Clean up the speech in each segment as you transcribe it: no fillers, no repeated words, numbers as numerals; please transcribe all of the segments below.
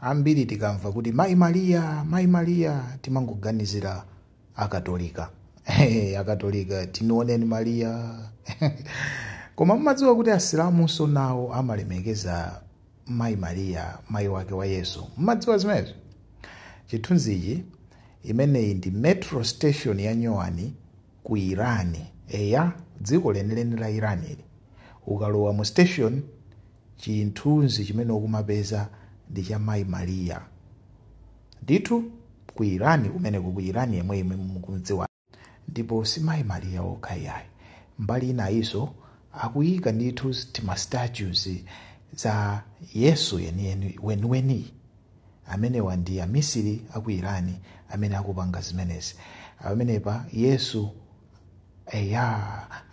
ambiri tikamva kuti Mayi Maria timangoganizira akatolika. Akatolika tinioneni Maria. Koma mumadziwa kuti asilamunso nawo amalemekeza Mayi Maria, mayi wake wa Yesu. Mumadziwa zimenezo? Chithunzichi imeneyi ndi metro station ya Nyowani ku Irani. Dziko lenileni la Irani ili. Ukalowa mu station, chithunzi chimene ukumapeza ndi cha Mayi Maria. Ndithu ku Irani kumene ku Irani yemwe mukumdziwa. Ndipo si Mayi Maria okha yayi. Mbali inayinso akuyika ndithu tima statues za Yesu weni amene ndi amisiri aku Irani amene akupanga zimenezi. Amenepa Yesu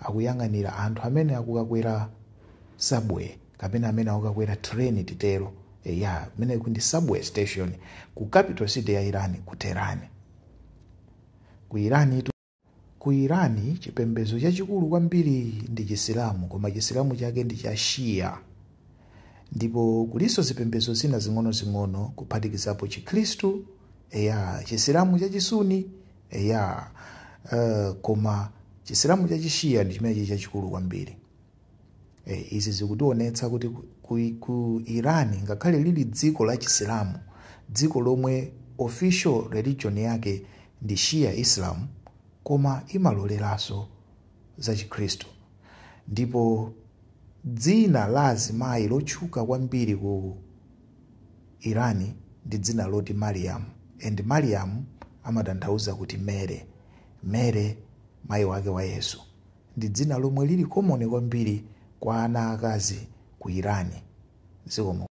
akuyang'anira anthu amene akukakwera subway kapena amene akukakwera train titero. Amene ndi subway station ku capital city ya Irani, ku Tehran. Ku Irani chipembedzo chachikulu kwambiri ndi Chisilamu, koma Chisilamu chake ndi cha Shia. Ndipo kuliso zipembedzo zina zing'ono kuphatikizapo Chikhristu, Chisilamu cha Chisuni, koma Chisilamu cha Chishia ndi chimene chachikulu kwambiri. Izi zikutionetsa kuti ku Irani ngakhale lili dziko la Chisilamu, dziko lomwe official religion yake ndi Shia Islam, koma imaloleranso za Chikhristu. Ndipo dzina la azimayi lotchuka kwambiri ku Irani ndi dzina loti Mariam. And Mariam amatanthauza kuti Mere, mayi wake wa Yesu. Ndi dzina lomwe lili common kwambiri kwa ana akazi ku Irani. Zikomo.